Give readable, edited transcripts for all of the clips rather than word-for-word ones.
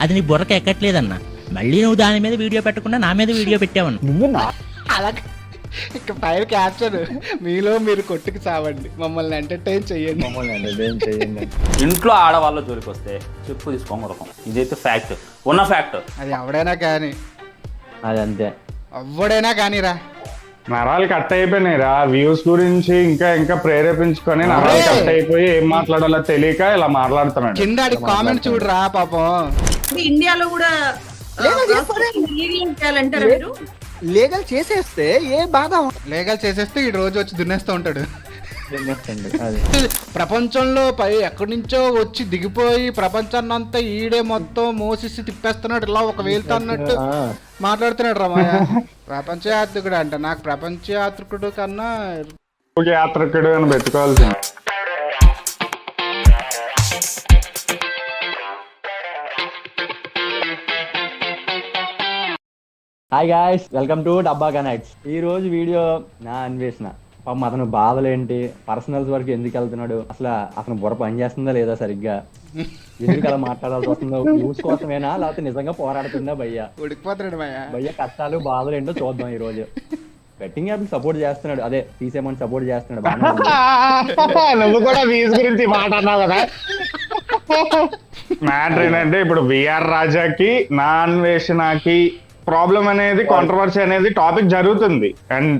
అది నీ బుర్రకి ఎక్కట్లేదన్నా. మళ్ళీ నువ్వు దాని మీద వీడియో పెట్టకుండా నా మీద వీడియో పెట్టావన్నా. నువ్వు నా అలాగే ఇక ఫైర్ క్యాప్చర్ మీలో మీరు కొట్టుకు చావండి, మమ్మల్ని ఎంటర్టైన్ చెయ్యండి. మమ్మల్ని ఎంటర్టైన్ చేయండి. ఇంట్లో ఆడవాళ్ళ జోలికి వస్తే చెప్పు తీసుకోం రకం. ఇదైతే ఫ్యాక్ట్, ఉన్న ఫ్యాక్ట్. అది ఎవడైనా కానీ, అది అంతే. ఎవడైనా కానీరా. నరాలు కట్ అయిపోయినాయిరా వ్యూస్ గురించి ఇంకా ఇంకా ప్రేరేపించుకొని నరాలు కట్ అయిపోయి ఏం మాట్లాడాలో తెలియక ఇలా మాట్లాడుతున్నాడు. కింద కామెంట్ చూడరా పాపం. ఇప్పుడు ఇండియాలో కూడా లీగల్ చేయాలంటారా మీరు? లీగల్ చేసేస్తే ఏ బాధ లీగల్ చేసేస్తే ఈ రోజు వచ్చి దున్నేస్తూ ఉంటాడు. అది ప్రపంచంలో పై ఎక్కడి నుంచో వచ్చి దిగిపోయి ప్రపంచాన్ని అంతా ఈడే మొత్తం మోసిసి తిప్పేస్తున్నాడు, ఇలా ఒక వేలుతో అన్నట్టు మాట్లాడుతున్నాడు రమాయ. ప్రపంచ యాత్రికుడు అంట. నాకు ప్రపంచ యాత్రికుడు కన్నా యాత్రికుడు అని పెట్టుకోవాల్సింది. హాయ్ గాయ్స్, వెల్కమ్ టు డబ్బా కనెక్ట్స్. ఈ రోజు వీడియో నా అన్వేషణ. పాపం అతను బాధలేంటి, పర్సనల్స్ వరకు ఎందుకు వెళ్తున్నాడు, అతను బుర్ర పని చేస్తుందా లేదా సరిగ్గా, ఎందుకు అలా మాట్లాడాల్సి వస్తుందో, న్యూస్ కోసమేనా లేకపోతే నిజంగా పోరాడుతుందా భయ్య? ఉడికిపోతున్నాడు భయ్య కష్టాలు బాధలు ఏంటో చూద్దాం ఈ రోజు. బెట్టింగ్ యాప్ సపోర్ట్ చేస్తున్నాడు, అదే తీసేమని సపోర్ట్ చేస్తున్నాడు. నువ్వు కూడా వీస్ గురించి మాట్లాడినావు కదా. మ్యాటర్ ఏంటంటే ఇప్పుడు విఆర్ రాజాకి నా అన్వేషణకి ప్రాబ్లం అనేది, కాంట్రవర్సీ అనేది టాపిక్ జరుగుతుంది. అండ్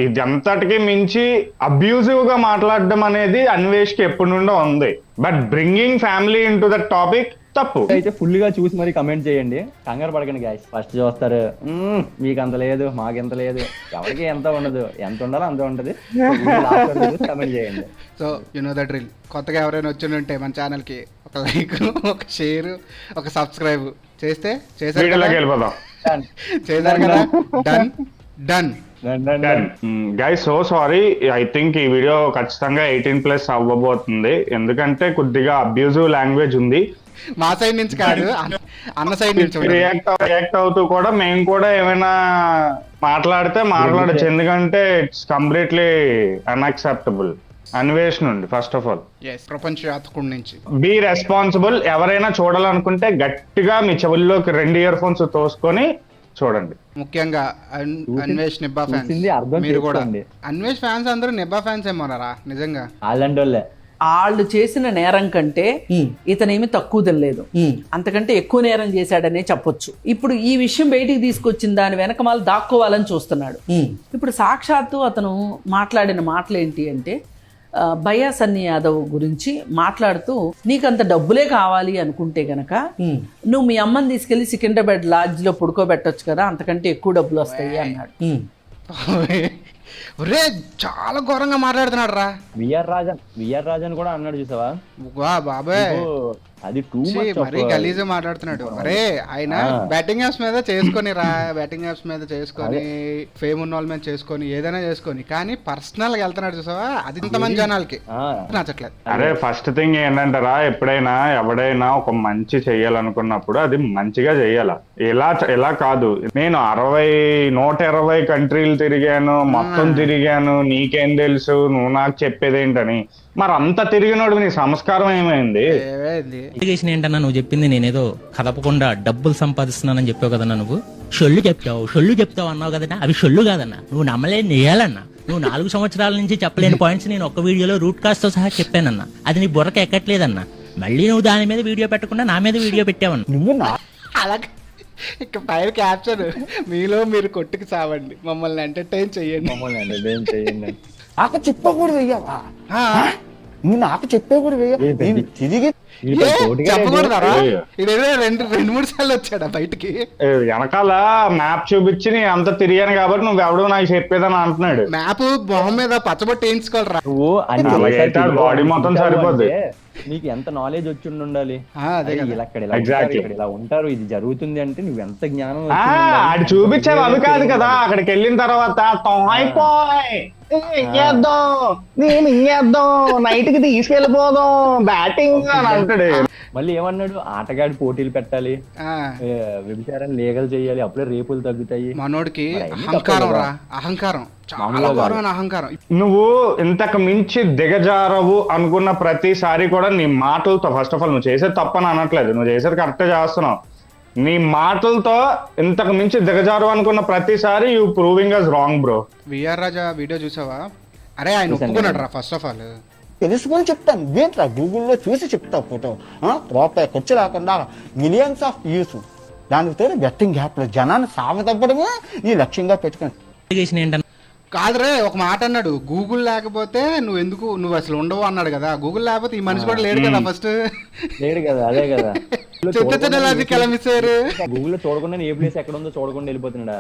ఇదంతటికి మించి అబ్యూజివ్ గా మాట్లాడడం అనేది అన్వేష్కి ఎప్పటి నుండో ఉంది. But bringing family in to that topic తప్పు. అయితే ఫుల్ గా చూసి మరి కమెంట్ చేయండి, కంగారు పడకండి గాయస్. ఫస్ట్ చూస్తారు మీకు అంత లేదు మాకెంత లేదు, ఎవరికి ఎంత ఉండదు, ఎంత ఉండాలో అంత ఉంటది. కమెంట్ చేయండి. So you know the drill. కొత్తగా ఎవరైనా వచ్చి ఉంటే మన ఛానల్ కి ఒక లైక్, ఒక షేర్, ఒక సబ్స్క్రైబ్ చేస్తే చేశారు వెళ్ళిపోదాం. కదా. Done done guys, so sorry. I think ఈ వీడియో ఖచ్చితంగా 18+ అవ్వబోతుంది, ఎందుకంటే కొద్దిగా అబ్యూజివ్ లాంగ్వేజ్ ఉంది. మా సైడ్ నుంచి కాదు, అన్న సైడ్ నుంచి. రియాక్ట్ అవుతూ కూడా మేము కూడా ఏమైనా మాట్లాడచ్చు, ఎందుకంటే ఇట్స్ కంప్లీట్లీ అన్అక్సెప్టబుల్. అన్వేషణ ఉంది ఫస్ట్ ఆఫ్ ఆల్. ప్రపంచ యాత్రికుడి నుంచి బీ రెస్పాన్సిబుల్. ఎవరైనా చూడాలనుకుంటే గట్టిగా మీ చెవుల్లోకి 2 ఇయర్ ఫోన్స్ తోసుకొని చూడండి. ముఖ్యంగా అన్వేష్ నిబ్బా ఫ్యాన్స్, మీరు కూడా అన్వేష్ ఫ్యాన్స్ అందరూ నిబ్బా ఫ్యాన్స్ ఏమోనారా నిజంగా. వాళ్ళంటోళ్ళే. వాళ్ళు చేసిన నేరం కంటే ఇతనేమి తక్కువ తినలేదు, అంతకంటే ఎక్కువ నేరం చేశాడనే చెప్పొచ్చు. ఇప్పుడు ఈ విషయం బయటికి తీసుకొచ్చిన దాని వెనక వాళ్ళు దాక్కోవాలని చూస్తున్నాడు. ఇప్పుడు సాక్షాత్తు అతను మాట్లాడిన మాటలు ఏంటి అంటే, భయ్యా సన్నీ యాదవ్ గురించి మాట్లాడుతూ, నీకంత డబ్బులే కావాలి అనుకుంటే గనక నువ్వు మీ అమ్మని తీసుకెళ్లి సికింద్రాబాద్ లాడ్జ్ లో పడుకోబెట్టొచ్చు కదా, అంతకంటే ఎక్కువ డబ్బులు వస్తాయి అన్నాడు. ఒరే చాలా ఘోరంగా మాట్లాడుతున్నాడు రా. విఆర్ రాజన్ కూడా అన్నాడు చూసావా, బాబాయ్ అది మరీ గలీజ్ మాట్లాడుతున్నాడు. అరే ఆయన బ్యాటింగ్ యాప్స్ మీద చేసుకొని బ్యాటింగ్ యాప్స్ మీద చేసుకొని, ఫేమ్ ఉన్న వాళ్ళ మీద చేసుకొని, ఏదైనా చేసుకొని, కానీ పర్సనల్ గా వెళ్తున్నాడు చూసావా, అది ఇంతమంది జనాలకి నచ్చట్లేదు. అరే ఫస్ట్ థింగ్ ఏంటంటారా, ఎప్పుడైనా ఎవడైనా ఒక మంచి చెయ్యాలనుకున్నప్పుడు అది మంచిగా చెయ్యాల. ఎలా కాదు, నేను 120 కంట్రీలు తిరిగాను, మొత్తం తిరిగాను, నీకేం తెలుసు, నువ్వు నాకు చెప్పేదేంటని. మరి అంత తిరిగినోడు నీ సంస్కారం ఏమైంది? అలిగేషన్ ఏంటన్నా నువ్వు చెప్పింది? నేనేదో కదపకుండా డబ్బులు సంపాదిస్తున్నానని చెప్పావు కదన్నా. నువ్వు షొల్లు చెప్తావు అన్నావు కదన్నా. అవి షొల్లు కాదన్నా, నువ్వు నమ్మలేని నేయాలన్నా. నువ్వు 4 సంవత్సరాల నుంచి చెప్పలేని పాయింట్స్ నేను ఒక్క వీడియోలో రూట్ కాస్ట్ తో సహా చెప్పానన్నా. అది నీ బుర్రకి ఎక్కట్లేదన్నా. మళ్ళీ నువ్వు దాని మీద వీడియో పెట్టకుండా నా మీద వీడియో పెట్టావన్నా. నువ్వు నా అలాగే ఇక ఫైర్ క్యాప్చర్ మీలో మీరు కొట్టుకు చావండి, మమ్మల్ని ఎంటర్టైన్ చెయ్యండి. మమ్మల్ని ఎంటర్టైన్ చేయండి. నాకు చెప్పకూడదు అయ్యావా, నువ్వు నాకు చెప్పకూడదు తిరిగి చెప్పకూడదారా? ఇదేదో 2-3 సార్లు వచ్చాడా బయటికి. వెనకాల మ్యాప్ చూపించి నీ అంత తిరిగాను కాబట్టి నువ్వు ఎవడో నాకు చెప్పేదని అంటున్నాడు. మ్యాప్ మొహం మీద పచ్చబొట్టి వేయించుకోవాలరా. నువ్వు బాడీ మొత్తం సరిపోద్ది. నీకు ఎంత నాలెడ్జ్ వచ్చి ఉండాలి, Exactly. ఇలా ఉంటారు, ఇది జరుగుతుంది అంటే నువ్వు ఎంత జ్ఞానం ఆడు చూపించావు అవి కాదు కదా. అక్కడికి వెళ్ళిన తర్వాత ఇంకేద్దాం నైట్ కి తీసుకెళ్ళిపోదాం బ్యాటింగ్ అని అంటాడు. మళ్ళీ ఏమన్నాడు, ఆటగాడి పోటీలు పెట్టాలి, వ్యభిచారం లీగల్ చేయాలి, అప్పుడే రేపులు తగ్గుతాయి. మనోడికి అహంకారం రా, అహంకారం, చాలా ఘోరమైన అహంకారం. నువ్వు ఇంతకు మించి దిగజారవు అనుకున్న ప్రతిసారి కూడా నీ మాటలతో, ఫస్ట్ ఆఫ్ ఆల్ నువ్వు చేసేది తప్పని అనట్లేదు, నువ్వు చేసేది కరెక్టే చేస్తున్నావు. నీ మాటలతో ఇంతకు మించి దిగజారు అనుకున్న ప్రతిసారి you proving us wrong bro. VR Raja video చూసావా? అరే ఆయన ఒప్పుకున్నాడు రా ఫస్ట్ ఆఫ్ ఆల్. తెలుసుకొని చెప్తాను, ఏంట్రా గూగుల్లో చూసి చెప్తా ఫోటో. రూపాయి ఖర్చు లేకుండా మిలియన్స్ ఆఫ్ వ్యూస్, దానికి తోడు బెట్టింగ్ యాప్లో జనాన్ని సాగదప్పడమే నీ లక్ష్యంగా పెట్టుకుని. అలిగేషన్ ఏంటన్నా? కాదురే, ఒక మాట అన్నాడు, గూగుల్ లేకపోతే నువ్వు అసలు ఉండవు అన్నాడు కదా. గూగుల్ లేకపోతే ఈ మనిషి కూడా లేడు కదా ఫస్ట్. లేడు కదా, అదే కదా. చెత్త లాజిక్ ఎలా మిస్ అయ్యారు? గూగుల్లో చూడకుండా ఏ ప్లేస్ ఎక్కడ ఉందో చూడకుండా వెళ్ళిపోతున్నాడా.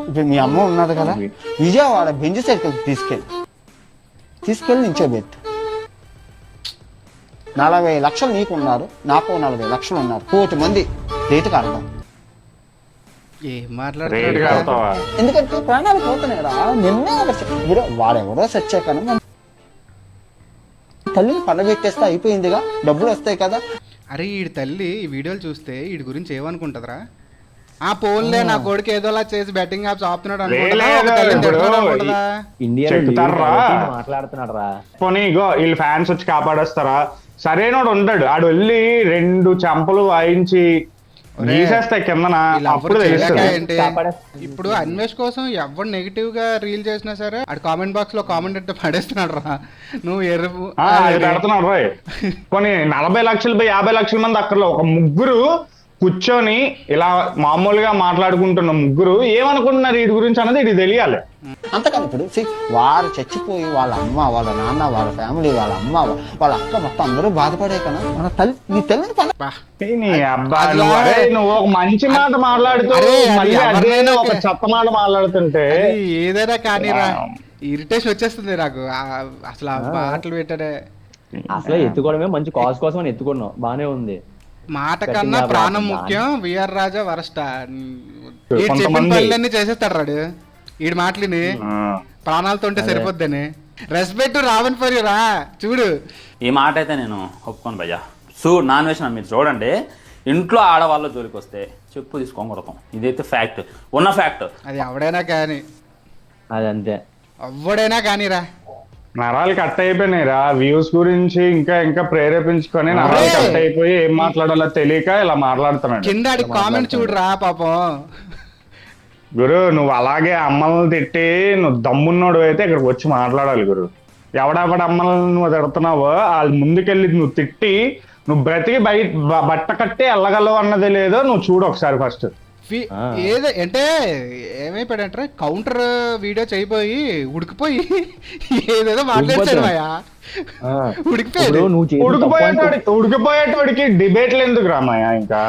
ఇప్పుడు మీ అమ్మ ఉన్నది కదా, విజయవాడ బెంజ్ సైకిల్ తీసుకెళ్ళి నించోబెట్టు. 40 లక్షలు నీకు ఉన్నారు, నాకు 40 లక్షలు ఉన్నారు, 1 కోటి మంది రేటుకి అర్థం. ఏం రేట్ మాట్లాడుతున్నాడు? కడతావా? ఎందుకంటే ప్రాణాలు పోతున్నాయిరా. నిన్నే వాడెవడో సచ్చాకన్నా తల్లిని పండబెట్టేస్తే అయిపోయిందిగా, డబ్బులు వస్తాయి కదా. అరే ఈడి తల్లి ఈ వీడియోలు చూస్తే వీడి గురించి ఏమనుకుంటదరా? ఆ పోన్లే నా కొడుకు ఏదోలా చేసి బెట్టింగ్ యాప్స్ ఆపుతున్నాడు అనుకుంటదా? ఒక తల్లిని తిడుతున్నాడు అనుకుంటదా? ఇండియాలో చెప్తారా? మాట్లాడుతున్నాడు రా. పోనీ ఇగో వీళ్ళు ఫ్యాన్స్ వచ్చి కాపాడేస్తారా? సరైనోడు ఉంటాడు, ఆడు వెళ్ళి 2 చెంపలు వాయించి గీసేస్తాయి కిందన, అప్పుడు తెలుస్తుంది. ఏంటి ఇప్పుడు అన్వేష్ కోసం ఎవరు నెగిటివ్ గా రీల్ చేసినా సరే అటు కామెంట్ బాక్స్ లో కామెంట్ అంటే పడేస్తున్నాడు రా. నువ్వు ఎర్రపు అది పెడుతున్నాడు రాయ్. కొన్ని 40 లక్షలు 50 లక్షల మంది అక్కర్లో ఒక ముగ్గురు కూర్చొని ఇలా మామూలుగా మాట్లాడుకుంటున్న ముగ్గురు ఏమనుకుంటున్నారు వీడి గురించి అన్నది ఇది తెలియాలి. అంతకని ఇప్పుడు వారు చచ్చిపోయి వాళ్ళ అమ్మ, వాళ్ళ నాన్న, వాళ్ళ ఫ్యామిలీ, వాళ్ళ అమ్మ, వాళ్ళ అక్క మొత్తం అందరూ బాధపడే కదా. మన తల్లి, నీ తల్లిని నీ అబ్బాయి నువ్వు ఒక మంచి మాట మాట్లాడుతూ మళ్ళీ అదే ఒక చెత్త మాట మాట్లాడుతుంటే ఏదైనా కానీరా ఇరిటేషన్ వచ్చేస్తుంది నాకు. అసలు ఆ మాటలు పెట్టడే. అసలు ఎత్తుకోవడమే మంచి కాజ్ కోసం అని ఎత్తుకున్నావు, బానే ఉంది. మాట కన్నా ప్రాణం ముఖ్యం. విఆర్ రాజా వరస్ట్. చెప్పిన పనులన్నీ చేసేస్తాడు రాడు. ఈడు మాటలిని ప్రాణాలతో ఉంటే సరిపోద్దని. రెస్పెక్ట్ రావన్ ఫర్ యూ రా. చూడు ఈ మాట అయితే నేను ఒప్పుకోను భయ్యా. నాన్ వెజ్ మీరు చూడండి, ఇంట్లో ఆడవాళ్ళ జోలికి వస్తే చెప్పు తీసుకొని కొడతాం. ఇదైతే ఫ్యాక్ట్, ఉన్న ఫ్యాక్ట్. అది ఎవడైనా కానీ, అదంతే, ఎవడైనా కానీరా. నరాలు కట్ అయిపోయినాయిరా వ్యూస్ గురించి. ఇంకా ఇంకా ప్రేరేపించుకొని నరాలు కట్ అయిపోయి ఏం మాట్లాడాలో తెలియక ఇలా మాట్లాడుతున్నాడు. కింద కామెంట్ చూడరా పాపం. గురు నువ్వు అలాగే అమ్మల్ని తిట్టి నువ్వు దమ్మున్నోడు అయితే ఇక్కడికి వచ్చి మాట్లాడాలి గురు. ఎవడెవడ అమ్మల్ని నువ్వు తిడుతున్నావో వాళ్ళు ముందుకెళ్ళి నువ్వు తిట్టి నువ్వు బ్రతికి బట్ట కట్టి వెళ్ళగలవు అన్నది లేదో నువ్వు చూడు ఒకసారి ఫస్ట్. ఏదో అంటే ఏమైపోయాడంటే కౌంటర్ వీడియో చేయిపోయి ఉడికిపోయి ఏదేదో మాట్లాడాడు మాయా. ఉడికిపోయేటోడికి డిబేట్లు ఎందుకు రామాయా? ఇంకా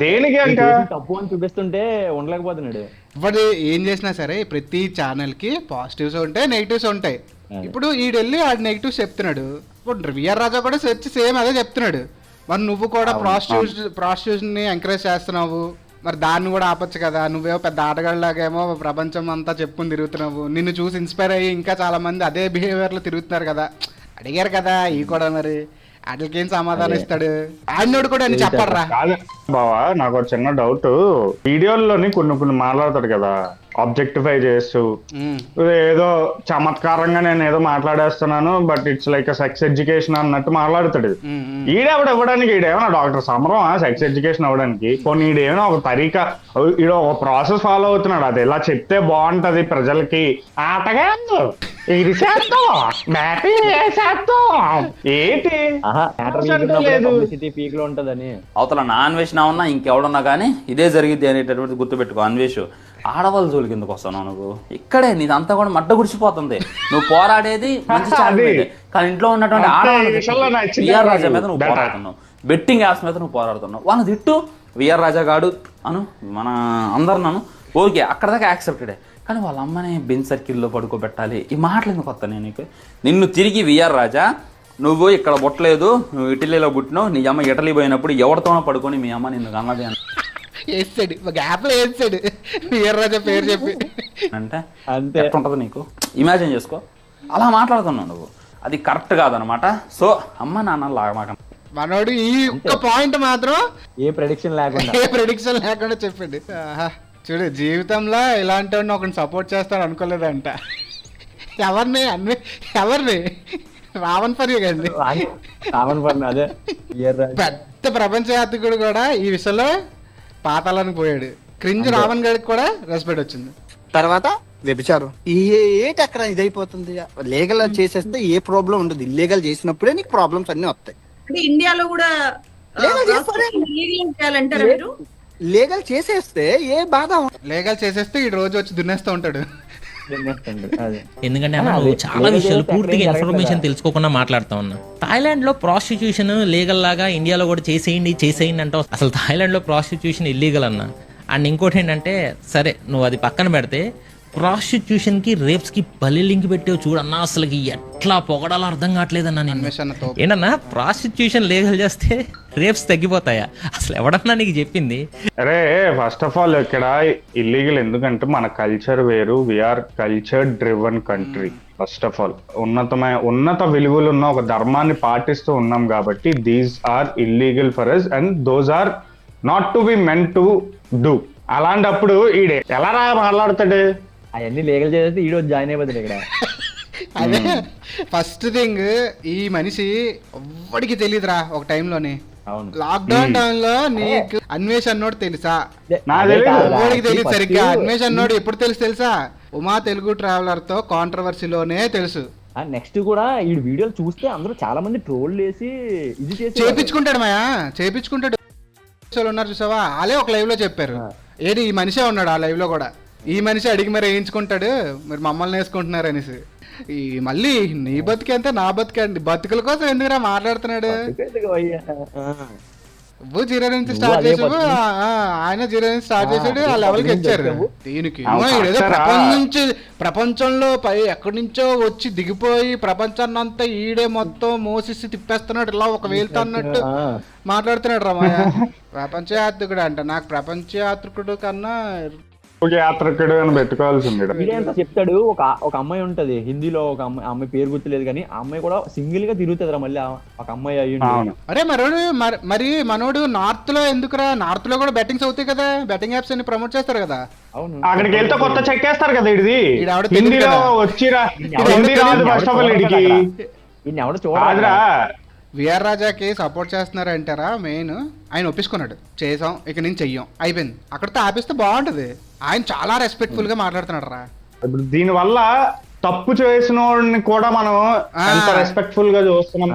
దేనికి ఇంకా తప్పు అని చూపిస్తుంటే ఉండలేకపోతున్నాడు. ఇప్పుడు ఏం చేసినా సరే ప్రతి ఛానల్ కి పాజిటివ్స్ ఉంటాయి, నెగిటివ్స్ ఉంటాయి. ఇప్పుడు ఈడెళ్ళి ఆడు నెగిటివ్స్ చెప్తున్నాడు. ఇప్పుడు విఆర్ రాజా కూడా సేమ్ అదే చెప్తున్నాడు. మరి నువ్వు కూడా ప్రాస్టిట్యూషన్ ని ఎంకరేజ్ చేస్తున్నావు, మరి దాన్ని కూడా ఆపచ్చు కదా. నువ్వేమో పెద్ద ఆటగాళ్ళలాగేమో ప్రపంచం అంతా చెప్పుకుని తిరుగుతున్నావు. నిన్ను చూసి ఇన్స్పైర్ అయ్యి ఇంకా చాలా మంది అదే బిహేవియర్లో తిరుగుతున్నారు కదా. అడిగారు కదా ఈ కూడా, మరి వాటికేం సమాధానం ఇస్తాడు? ఆయనోడు కూడా అని చెప్పడరా. బావా నాకు ఒక చిన్న డౌట్. వీడియోల్లోని కొన్ని మాట్లాడతాడు కదా ఆబ్జెక్టిఫై చేస్తూ, ఏదో చమత్కారంగా నేను ఏదో మాట్లాడేస్తున్నాను but it's like sex education అన్నట్టు మాట్లాడుతాడు. ఇవ్వడానికి ఈడేమన్నా డాక్టర్ సమరం సెక్స్ ఎడ్యుకేషన్ అవ్వడానికి? కొన్ని ఈడేమైనా ఒక తరీకా, ఈడ ఒక ప్రాసెస్ ఫాలో అవుతున్నాడు. అది ఎలా చెప్తే బాగుంటది ప్రజలకి. ఆటగా ఇది చేస్తాం ఏంటి పీక్ లో ఉంటదని అవతల నాన్ వెజ్ నా ఉన్నా ఇంకెవడున్నా కానీ ఇదే జరిగింది అనేటటువంటి గుర్తుపెట్టుకో. అన్వేష్ ఆడవాళ్ళ జోలికి ఎందుకు వస్తున్నావు నువ్వు? ఇక్కడే నీదంతా కూడా మడ్డ గుడిచిపోతుంది. నువ్వు పోరాడేది మంచి ఛానల్, కానీ ఇంట్లో ఉన్నటువంటి ఆడవాళ్ళ విఆర్ రాజా మీద నువ్వు పోరాడుతున్నావు, బెట్టింగ్ యాప్స్ మీద నువ్వు పోరాడుతున్నావు. వాళ్ళని తిట్టు, విఆర్ రాజా గాడు అను, మన అందరు ఓకే అక్కడ దాకా యాక్సెప్టెడే. కానీ వాళ్ళ అమ్మని బెంచ్ సర్కిల్లో పడుకోబెట్టాలి. ఈ మాటలు ఎందుకు వస్తా నేను నీకు? నిన్ను తిరిగి విఆర్ రాజా నువ్వు ఇక్కడ పుట్టలేదు, నువ్వు ఇటలీలో పుట్టినావు, నీ అమ్మ ఇటలీ పోయినప్పుడు ఎవరితోనో పడుకొని మీ అమ్మ నిన్ను అన్నది వేస్తాడు, గ్యాప్లో వేస్తాడు విఆర్ రాజా పేరు చెప్పి. అంటే ఎట్లుంటది నీకు? ఇమాజిన్ చేసుకో. అలా మాట్లాడుతున్నావు నువ్వు, అది కరెక్ట్ కాదనమాట. సో అమ్మ నాన్న లాగమాక మనోడు ఈ ఒక్క పాయింట్ మాత్రం ఏ ప్రెడిక్షన్ లేకుండా చెప్పండి. చూడు జీవితంలో ఇలాంటి వాడిని ఒకరిని సపోర్ట్ చేస్తాడు అనుకోలేదంట. ఎవరిని రావణ్ ఫర్ యూ కండి. అదే పెద్ద ప్రపంచ యాత్రికుడు కూడా ఈ విషయంలో పాతాలని పోయాడు. క్రింజ్ రావణ్ గారికి కూడా రెస్పెక్ట్ వచ్చింది. తర్వాత వ్యభిచారం ఏంటి అక్కడ ఇదైపోతుంది. లీగల్ చేసేస్తే ఏ ప్రాబ్లం ఉండదు. ఇల్లీగల్ చేసినప్పుడే నీకు ప్రాబ్లమ్స్ అన్ని వస్తాయి. అంటే ఇండియాలో కూడా Legal చేస్తారే. లీగల్ చేయాలంటారా మీరు? లీగల్ చేసేస్తే ఏ బాధ ఉండదు. లీగల్ చేసేస్తే ఈ రోజు వచ్చి దున్నేస్తూ ఉంటాడు. అదే ఎందుకంటే అన్న నువ్వు చాలా విషయాలు పూర్తిగా ఇన్ఫర్మేషన్ తెలుసుకోకుండా మాట్లాడుతా ఉన్నా. థాయిలాండ్ లో ప్రాస్టిట్యూషన్ లీగల్ లాగా ఇండియాలో కూడా చేసేయండి అంటావు. అసలు థాయిలాండ్ లో ప్రాస్టిట్యూషన్ ఇల్లీగల్ అన్న. అండ్ ఇంకోటి ఏంటంటే, సరే నువ్వు అది పక్కన పెడితే, ప్రాస్టిట్యూషన్ కి రేప్స్ కి బలి లింక్ పెట్టావు చూడన్నా, అసలుకి ఎట్లా పొగడాలో అర్థం కావట్లేదన్నా నేను. అన్వేషణతో ఏంటన్నా ప్రాస్టిట్యూషన్ లీగల్ చేస్తే రేప్స్ తగ్గిపోతాయా? అసలు ఎవడన్నా నీకు చెప్పింది? అరే ఫస్ట్ ఆఫ్ ఆల్ ఇక్కడ ఇల్లీగల్ ఎందుకంటే మన కల్చర్ వేరు. We're culture driven country. First of all ఉన్నత విలువలు ఉన్న ఒక ధర్మాన్ని పాటిస్తూ ఉన్నాం కాబట్టి these are illegal for us and those are not to be meant to do. అలాంటప్పుడు ఈడే ఎలా మాట్లాడతాడు? అవన్నీ లీగల్ చేస్తే ఈ రోజు జాయిన్ అయిపోతుంది ఇక్కడ. అదే ఫస్ట్ థింగ్, ఈ మనిషి ఎవ్వడికి తెలియదురా ఒక టైంలోని. అవును. లాక్డౌన్ టైంలో నీకు అన్వేష్ అన్నోడు తెలుసా? నాకు తెలియదు. ఎవరికి తెలియదు సరిగ్గా. అన్వేష్ అన్నోడు ఎప్పుడు తెలుసా? ఉమా తెలుగు ట్రావెలర్ తో కాంట్రవర్సీలోనే తెలుసు. నెక్స్ట్ కూడా ఈ వీడియోలు చూస్తే అందరూ చాలా మంది ట్రోల్ చేసి ఇది చేసి చేపించుకుంటాడు మాయా, చేపించుకుంటాడు. ఉన్నారు చూసావా, వాళ్ళే ఒక లైవ్ లో చెప్పారు. ఏది ఈ మనిషే ఉన్నాడు ఆ లైవ్ లో కూడా. ఈ మనిషి అడిగి మరి వేయించుకుంటాడు, మరి మమ్మల్ని వేసుకుంటున్నారు అనేసి. ఈ మళ్ళీ నీ బతికంతే నా బతికండి, బతుకుల కోసం ఎందుకురా మాట్లాడుతున్నాడు? నువ్వు జీరో నుంచి స్టార్ట్ చేసావు, ఆయన జీరో నుంచి స్టార్ట్ చేసాడు, ఆ లెవెల్కి వచ్చారు. దీనికి ఏదో ప్రపంచంలో పై ఎక్కడి నుంచో వచ్చి దిగిపోయి ప్రపంచాన్ని అంతా ఈడే మొత్తం మోసిసి తిప్పేస్తున్నాడు ఇలా ఒక వేలుతో అన్నట్టు మాట్లాడుతున్నాడు రా మాయ. ప్రపంచ యాత్రికుడు అంట. నాకు ప్రపంచ యాత్రికుడు కన్నా యాత్రికుడు అని పెట్టుకోవాల్సింది. వీడంతా చెప్తాడు. ఒక అమ్మాయి ఉంటది హిందీలో, ఒక అమ్మాయి పేరు గుర్తులేదు కానీ ఆ అమ్మాయి కూడా సింగిల్ గా తిరుగుతుంది రా. మళ్ళీ ఒక అమ్మాయి అయ్యి అరే మరి మనోడు నార్త్ లో ఎందుకురా? నార్త్ లో కూడా బెట్టింగ్స్ అవుతాయి కదా, బెట్టింగ్ యాప్స్ అన్ని ప్రమోట్ చేస్తారు కదా. అవును. అక్కడికి వెళ్తే కొత్త చెక్కేస్తారు కదా. ఇది ఈడావిడ హిందీలో వచ్చిరా, హిందీ రాదు ఫస్ట్ ఆఫ్ ఆల్ ఇడికి. ఎవడ చూడరా. విఆర్ రాజాకి సపోర్ట్ చేస్తున్నారు అంటారా? మెయిన్ ఆయన ఒప్పించుకున్నాడు, చేసాం ఇక నుంచి చెయ్యం, అయిపోయింది. అక్కడితో ఆపిస్తే బాగుంటది. ఆయన చాలా రెస్పెక్ట్ఫుల్ గా మాట్లాడుతున్నాడు రా. ఇప్పుడు దీని వల్ల తప్పు చేసిన వాడిని కూడా మనం ఎంత రెస్పెక్ట్ఫుల్ గా చూస్తున్నాం.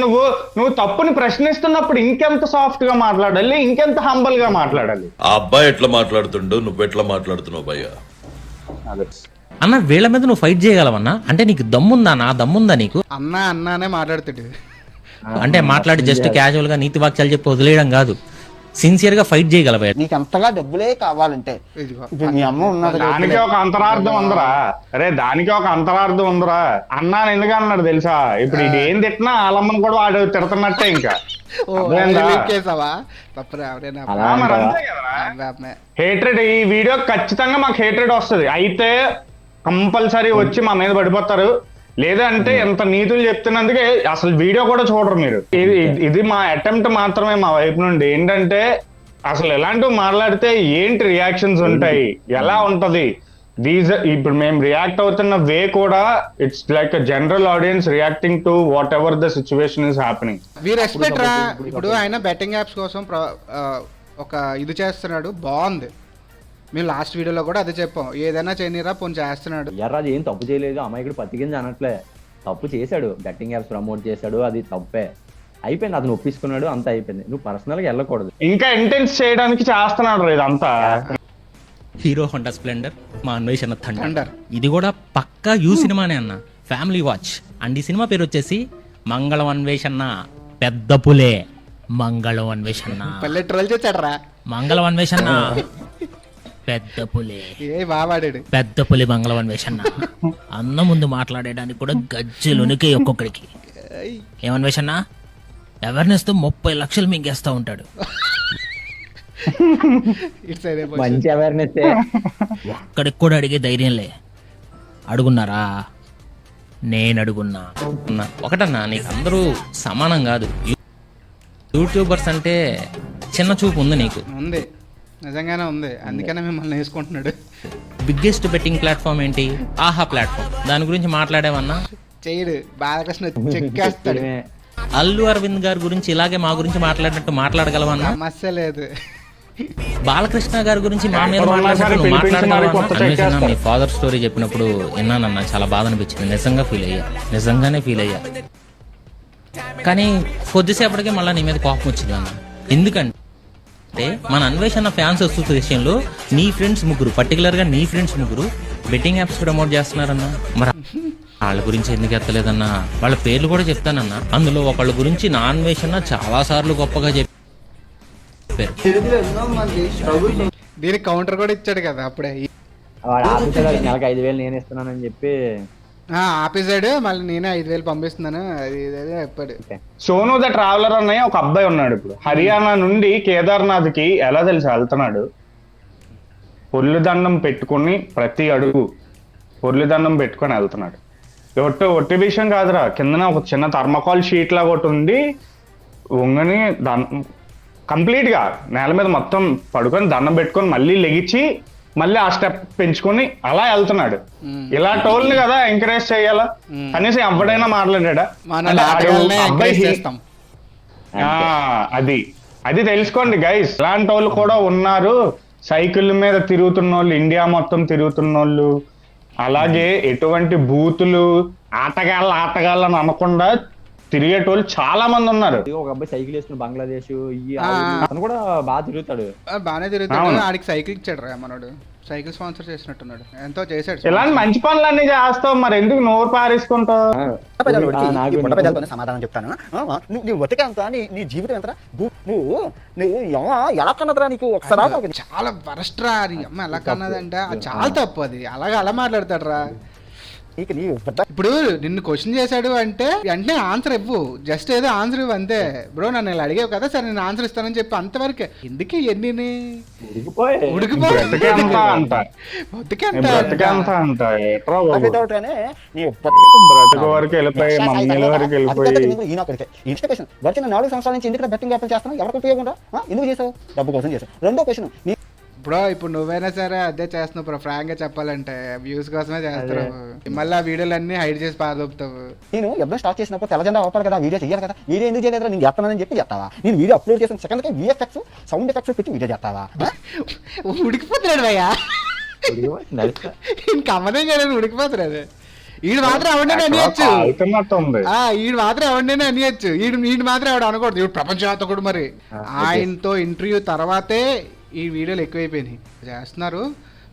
నువ్వు తప్పుని ప్రశ్నిస్తున్నప్పుడు ఇంకెంత సాఫ్ట్ గా మాట్లాడాలి, ఇంకెంత హంబల్ గా మాట్లాడాలి. ఆ అబ్బాయి ఎట్లా మాట్లాడుతుండో నువ్వు ఎట్లా మాట్లాడుతున్నావు భయ్యా? అన్న వీళ్ళ మీద నువ్వు ఫైట్ చేయగలవన్నా? అంటే నీకు దమ్ముందా? నా దమ్ముందా నీకు? అన్నానే మాట్లాడుతాడు. అంటే మాట్లాడి జస్ట్ క్యాజువల్ గా నీతి వాక్యాలు చెప్పి వదిలేయడం కాదు, సిన్సియర్ గా ఫైట్ చేయగలవా? నీకు అంతగా డబ్బులే కావాలంటే ఇప్పుడు మీ అమ్మ ఉన్నది. దానికి ఒక అంతరార్థం ఉందరా. అరే దానికి ఒక అంతరార్థం ఉందరా. అన్నాను ఎందుకు అన్నాడు తెలుసా? ఇప్పుడు ఇది ఏం తిట్టినా వాళ్ళమ్మని కూడా వాడు తిడుతున్నట్టే. ఇంకా హేట్రెడ్ ఈ వీడియో ఖచ్చితంగా మాకు హేట్రెడ్ వస్తుంది. అయితే కంపల్సరీ వచ్చి మా మీద పడిపోతారు. లేదంటే ఎంత నీతులు చెప్తున్నందుకే అసలు వీడియో కూడా చూడరు మీరు. ఇది మా అటెంప్ట్ మాత్రమే మా వైపు నుండి. ఏంటంటే అసలు ఎలాంటివి మాట్లాడితే ఏంటి రియాక్షన్స్ ఉంటాయి, ఎలా ఉంటది. ఇప్పుడు మేము రియాక్ట్ అవుతున్న వే కూడా it's like general audience reacting to whatever the situation is happening. We respect రా. ఇప్పుడు ఆయన బెట్టింగ్ యాప్స్ కోసం ఒక ఇది చేస్తున్నాడు, బాగుంది. మేము లాస్ట్ వీడియోలో కూడా అదే చెప్పాం, ఏదైనా చేయనిరా పోనీ చేస్తున్నాడు. ఎర్రాజు ఏం తప్పు చేయలేదు, అమాయకుడు పత్తికింది అనట్లే. తప్పు చేశాడు, బెట్టింగ్ యాప్స్ ప్రమోట్ చేశాడు, అది తప్పే. అయిపోయింది, అతను ఒప్పించుకున్నాడు, అంతా అయిపోయింది. నువ్వు పర్సనల్ గా వెళ్ళకూడదు. ఇంకా ఇంటెన్స్ చేయడానికి చేస్తున్నాడు ఇదంతా. హీరో హోండా స్ప్లెండర్, మా అన్వేషణ థండర్. థండర్. ఇది కూడా పక్కా యూ సినిమానే అన్న, ఫ్యామిలీ వాచ్. అండ్ ఈ సినిమా పేరు వచ్చేసి మంగళం అన్వేషణ పెద్ద పులే. మంగళం అన్వేషణ పల్లె ట్రోల్ చేశాడు రా. మంగళం అన్వేషణ పెద్ద పులి. ఏ బావాడాడు. పెద్ద పులి మంగళం అన్వేషణ. అన్న ముందు మాట్లాడడానికి కూడా గజ్జలునికి ఒక్కొక్కడికి. ఏమన్వేషణ అవేర్నెస్ తో 30 లక్షలు మింగేస్తా ఉంటాడు. మంచి అవేర్నెస్. ఒక్కడికి కూడా అడిగే ధైర్యంలే. అడుగున్నారా? నేను అడుగున్నా. ఒకటన్నా, నీకు అందరూ సమానం కాదు. యూట్యూబర్స్ అంటే చిన్న చూపు ఉంది నీకు. ఉంది, నిజంగానే ఉంది. అందుకనే మిమ్మల్ని వేసుకుంటున్నాడు. బిగ్గెస్ట్ బెట్టింగ్ ప్లాట్ఫామ్ ఏంటి? ఆహా ప్లాట్ఫామ్. దాని గురించి మాట్లాడేవన్నా? చేయడు. బాలకృష్ణ చెక్కేస్తాడు. అల్లు అరవింద్ గారి గురించి ఇలాగే మా గురించి మాట్లాడినట్టు మాట్లాడగలవన్నా? సమస్య లేదు. బాలకృష్ణ గారి గురించి మా మీద ఎక్కడ ఉన్నా సరే మాట్లాడుతూ నువ్వు పిలిపించి మరి కొత్త మాట్లాడతావా? చెక్ మీ ఫాదర్ స్టోరీ చెప్పినప్పుడు విన్నానన్న, చాలా బాధ అనిపించింది. నిజంగా ఫీల్ అయ్యా, నిజంగానే ఫీల్ అయ్యా. కానీ కొద్దిసేపటికే మళ్ళీ నీ మీద కోపం వచ్చింది అన్న. ఎందుకంటే మన అన్వేషణ ఫ్యాన్స్ అసోసియేషన్లో నీ ఫ్రెండ్స్ ముగ్గురు, పర్టికులర్ గా నీ ఫ్రెండ్స్ ముగ్గురు బెట్టింగ్ యాప్స్ ప్రమోట్ చేస్తున్నారన్నా. మరి వాళ్ళ గురించి ఎందుకు ఎత్తలేదన్నా? వాళ్ళ పేర్లు కూడా చెప్తానన్నా. అందులో ఒకళ్ళ గురించి నా అన్వేషణ చాలా సార్లు గొప్పగా చెప్పారు. దీనికి కౌంటర్ కూడా ఇచ్చాడు కదా అప్పుడే. వాడు ఆఫీసర్ నెలకు 5,000 నేను ఇస్తున్నానని చెప్పి ఆపేసాడు. మళ్ళీ నేనే 5,000 పంపిస్తున్నాను అది ఇదే చెప్పాడు. సోను ద ట్రావెలర్ అన్నయ్య ఒక అబ్బాయి ఉన్నాడు ఇప్పుడు హర్యానా నుండి కేదార్నాథ్ కి. ఎలా తెలిసి వెళ్తున్నాడు, పొర్లు దండం పెట్టుకుని ప్రతి అడుగు పొర్లు దండం పెట్టుకొని వెళ్తున్నాడు. ఒట్టి విషయం కాదురా, కిందన ఒక చిన్న థర్మకాల్ షీట్ లాగా ఒకటి ఉంది. వంగని కంప్లీట్ గా నేల మీద మొత్తం పడుకొని దండం పెట్టుకొని మళ్ళీ లెగిచ్చి మళ్ళీ ఆ స్టెప్ పెంచుకొని అలా వెళ్తున్నాడు. ఇలా టోల్ని కదా ఎంకరేజ్ చేయాలా? కనీసం ఎవడైనా మాట్లాడాడా? అది తెలుసుకోండి గైస్. ఇలాంటి వాళ్ళు కూడా ఉన్నారు. సైకిల్ మీద తిరుగుతున్న వాళ్ళు, ఇండియా మొత్తం తిరుగుతున్న వాళ్ళు, అలాగే ఎటువంటి బూతులు ఆటగాళ్ళని అనకుండా తిరిగేటోళ్ళు చాలా మంది ఉన్నారు. ఒక అబ్బాయి సైకిల్ వేసుకుని బంగ్లాదేశ్ అతను కూడా బాగా తిరుగుతాడు. బాగానే తిరుగుతాడు. ఆడికి సైకిల్ ఇచ్చాడు రా మనోడు, సైకిల్ స్పాన్సర్ చేసినట్టున్నాడు. ఎంతో చేశాడు. ఇలాంటి మంచి పనులన్నీ చేస్తావు, మరి ఎందుకు నోరు పారేసుకుంటావు? సమాధానం చెప్తాను. నువ్వు బతికేంత నీ జీవితం ఎంత? నువ్వు ఎలా కన్నదిరా నీకు? ఒకసారి చాలా వరస్ట్ రా. అమ్మ ఎలా కన్నదంటే అది చాలా తప్పు. అది అలా మాట్లాడతాడు రా. ఇప్పుడు నిన్ను క్వశ్చన్ చేశాడు అంటే వెంటనే ఆన్సర్ ఇవ్వు. జస్ట్ ఏదో ఆన్సర్ ఇవ్వు అంతే. బ్రో నన్ను ఇలా అడిగావు కదా, సరే నేను ఆన్సర్ ఇస్తానని చెప్పి అంతవరకే. ఎందుకు ఎన్ని వచ్చిన 4 సంవత్సరాల నుంచి ఎందుకు బెట్టింగ్ యాప్లు చేస్తున్నావు? ఎవరికి ఉపయోగం రా? ఎందుకు చేసావు? డబ్బు కోసం చేసావు. రెండో క్వశ్చన్, ఇప్పుడు నువ్వైనా సరే అదే చేస్తున్నావు బ్రో. ఫ్రాంక్ గా చెప్పాలంటే వ్యూస్ కోసమే చేస్తున్నావు. మళ్ళీ ఆ వీడియోలన్నీ హైడ్ చేసి పాదొప్పుతావు. నేను ఎప్పుడు స్టార్ట్ చేసినప్పుడు తెల్లజెండా అవ్వాలి కదా, వీడియో చేయాలి కదా. వీడియో ఎందుకు చేయలేదు? నేను చేస్తానని చెప్పి చెప్తావా? నేను వీడియో అప్లోడ్ చేసిన సెకండ్కి VFX సౌండ్ ఎఫెక్ట్స్ పెట్టి వీడియో చేస్తావా? ఉడికిపోతున్నాడు భయ్యా, ఇంకా అమ్మదేం చేయలేదు, ఉడికిపోతున్నాడు. ఈడు మాత్రం ఎవరినైనా అనియచ్చు, ఈడు మాత్రం ఎవరినైనా అనియచ్చు, ఈడు మాత్రం ఎవడు అనకూడదు. ఈడు ప్రపంచవ్యాప్తకుడు. మరి ఆయనతో ఇంటర్వ్యూ తర్వాతే ఈ వీడియోలు ఎక్కువైపోయినాయి. చేస్తున్నారు,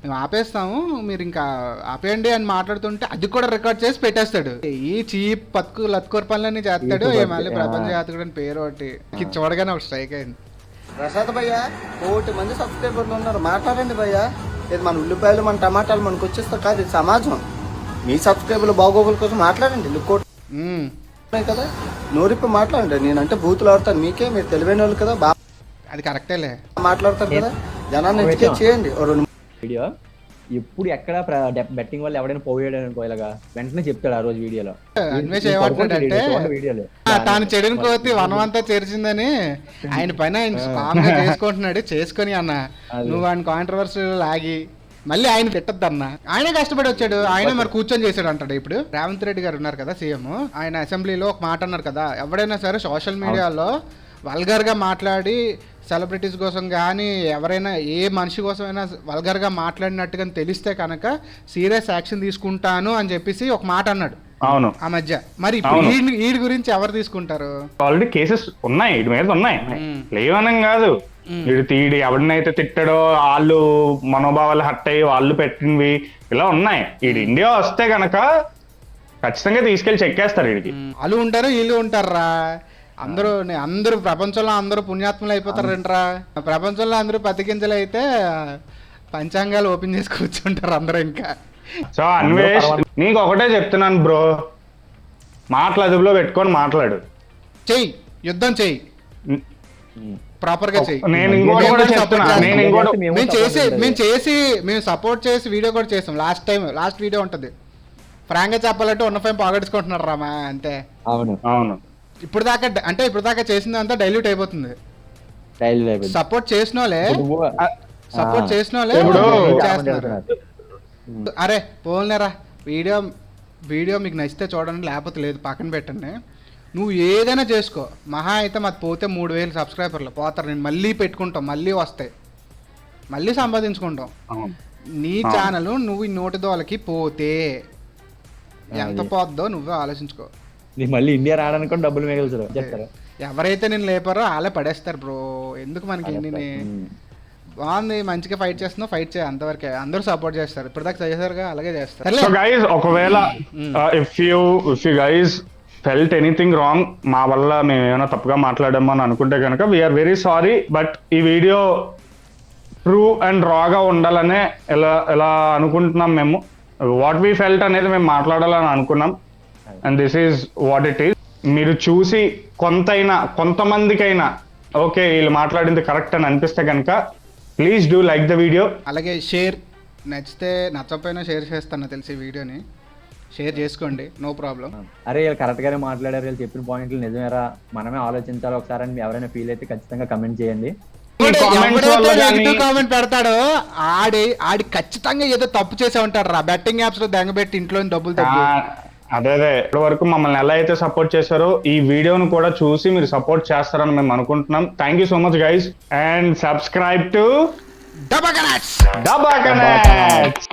మేము ఆపేస్తాము, మీరు ఇంకా ఆపేయండి అని మాట్లాడుతుంటే అది కూడా రికార్డ్ చేసి పెట్టేస్తాడు. ఈ చీప్ లత్కోర్ పనులన్నీ చేస్తాడు. మళ్ళీ ప్రపంచ యాత్రికుడు అని పేరు ఒకటి చూడగానే ఒక స్ట్రైక్ అయింది. ప్రసాద్ భయ్య 1 మంది సబ్స్క్రైబర్లు ఉన్నారు, మాట్లాడండి భయ్య. ఇది మన ఉల్లిపాయలు మన టమాటాలు మనకు వచ్చేస్తా కాదు, ఇది సమాజం. మీ సబ్స్క్రైబర్లు బాగోగుల కోసం మాట్లాడండి. లుక్కోట్ కదా, నోరిప్పి మాట్లాడండి. నేనంటే బూతులు ఆడతాను మీకే, మీరు తెలివైన వాళ్ళు కదా, బాగా అది కరెక్టేలే మాట్లాడతారు కదా. జనాన్ని ఎడ్యుకేట్ చేయండి. వీడియో ఎప్పుడు ఎక్కడ బెట్టింగ్ వల్ల ఎవడైనా పోయాడు అనుకో ఇలాగా వెంటనే చెప్తాడు ఆ రోజు వీడియోలో. అన్వేష్ ఏమంటాడంటే తాను చెడుని కోతి వనమంతా చేర్చిందని ఆయన పైన ఆయన కామ్గా చేసుకుంటున్నాడు. చేసుకొని అన్న నువ్వు ఆయన కాంట్రవర్సీ లాగి మళ్ళీ ఆయన తిట్టద్దన్న. ఆయనే కష్టపడి వచ్చాడు, ఆయన మరి కూర్చొని చేశాడు అంటాడు. ఇప్పుడు రేవంత్ రెడ్డి గారు ఉన్నారు కదా సీఎం, ఆయన అసెంబ్లీలో ఒక మాట అన్నారు కదా, ఎవడైనా సరే సోషల్ మీడియాలో వల్గర్గా మాట్లాడి సెలబ్రిటీస్ కోసం కానీ ఎవరైనా ఏ మనిషి కోసమైనా వల్గర్గా మాట్లాడినట్టుగా తెలిస్తే కనుక సీరియస్ యాక్షన్ తీసుకుంటాను అని చెప్పేసి ఒక మాట అన్నాడు. అవును, ఆ మధ్య. మరి వీడి గురించి ఎవరు తీసుకుంటారు? ఆల్రెడీ కేసెస్ ఉన్నాయి, వీడి మీద ఉన్నాయి, లేవనం కాదు. వీడు ఎవరినైతే తిట్టాడో వాళ్ళు మనోభావాలు హట్ అయ్యి వాళ్ళు పెట్టినవి ఇలా ఉన్నాయి. వీడు ఇండియా వస్తే గనక ఖచ్చితంగా తీసుకెళ్లి చెక్కేస్తారు. వీడికి వాళ్ళు ఉంటారు, వీళ్ళు ఉంటారా? అందరూ ప్రపంచంలో అందరూ పుణ్యాత్ములు అయిపోతారంటరా. ప్రపంచంలో అందరూ పతికించలు అయితే పంచాంగాలు ఓపెన్ చేసి కూర్చుంటారు అందరూ. ఇంకా సో అన్వేష్, నీకు ఒకటే చెప్తున్నాను బ్రో, మాటలు అదుపులో పెట్టుకొని మాట్లాడు. చెయ్యి, యుద్ధం చెయ్యి, ప్రాపర్ గా చెయ్యి. మేము సపోర్ట్ చేసి వీడియో కూడా చేసాం. లాస్ట్ వీడియో ఉంటది. ఫ్రాంక్ గా చెప్పాలంటే ఉన్న ఫైమ్ పోగొట్టుకుంటున్నారు రామా, అంతే. అవును అవును. ఇప్పుడు దాకా చేసింది అంతా డైల్యూట్ అయిపోతుంది. సపోర్ట్ చేసిన వాళ్ళే చేస్తున్నారు. అరే పోలేరా, వీడియో మీకు నచ్చితే చూడండి, లేకపోతే లేదు పక్కన పెట్టండి. నువ్వు ఏదైనా చేసుకో, మహా అయితే మాది పోతే 3,000 సబ్స్క్రైబర్లు పోతారు. నేను మళ్ళీ పెట్టుకుంటాం, మళ్ళీ వస్తాయి. మళ్ళీ సంపాదించుకుంటాం. అవును. నీ ఛానల్ నువ్వు ఈ నోటి దోలకి పోతే ఎంత పోద్దో నువ్వే ఆలోచించుకో. నీకు మళ్ళీ ఇండియా రావడానికి కూడా డబ్బులు మిగులుతారు చెప్తారు. ఎవరైతే నేను లేపారో వాళ్ళే పడేస్తారు బ్రో. ఎందుకు మనకి ఎన్ని బాగుంది, మంచిగా ఫైట్ చేస్తున్నావు, ఫైట్ చేయ, అంతవరకే. అందరూ సపోర్ట్ చేస్తారు, ఇప్పటిదాకా చేశారుగా, అలాగే చేస్తారు. సో గైస్, ఒకవేళ if you guys felt anything wrong, మా వల్ల మేము ఏమైనా తప్పుగా మాట్లాడామో అని అనుకుంటే కనుక వీఆర్ వెరీ సారీ. బట్ ఈ వీడియో ట్రూ అండ్ రాగా ఉండాలనే ఎలా అనుకుంటున్నాం మేము. వాట్ వీ ఫెల్ట్ అనేది మేము మాట్లాడాలని అనుకున్నాం, and this is what it is. మీరు చూసి కొంతమందికైనా ఓకే వీళ్ళు మాట్లాడింది కరెక్ట్ అని అనిపిస్తే కనుక please do like the video. అలాగే షేర్, నచ్చితే నచ్చకపోయినా షేర్ చేస్తాను తెలిసి వీడియోని షేర్ చేసుకోండి, నో ప్రాబ్లం. అరే వీళ్ళు కరెక్ట్ గానే మాట్లాడారు, వీళ్ళు చెప్పిన పాయింట్లు నిజమేరా, మనమే ఆలోచించాలి ఒకసారి అని ఎవరైనా ఫీల్ అయితే ఖచ్చితంగా కమెంట్ చేయండి. కామెంట్ పెడతాడు ఆడి ఖచ్చితంగా ఏదో తప్పు చేసే ఉంటాడు రా, బెట్టింగ్ యాప్స్ లో దెంగబెట్టి ఇంట్లో డబ్బులు తగ్గి. అదే ఇప్పటి వరకు మమ్మల్ని ఎలా అయితే సపోర్ట్ చేశారో ఈ వీడియోను కూడా చూసి మీరు సపోర్ట్ చేస్తారని మేము అనుకుంటున్నాం. Thank you so much guys, and subscribe to డబ్బా కనెక్ట్స్. డబ్బా కనెక్ట్స్.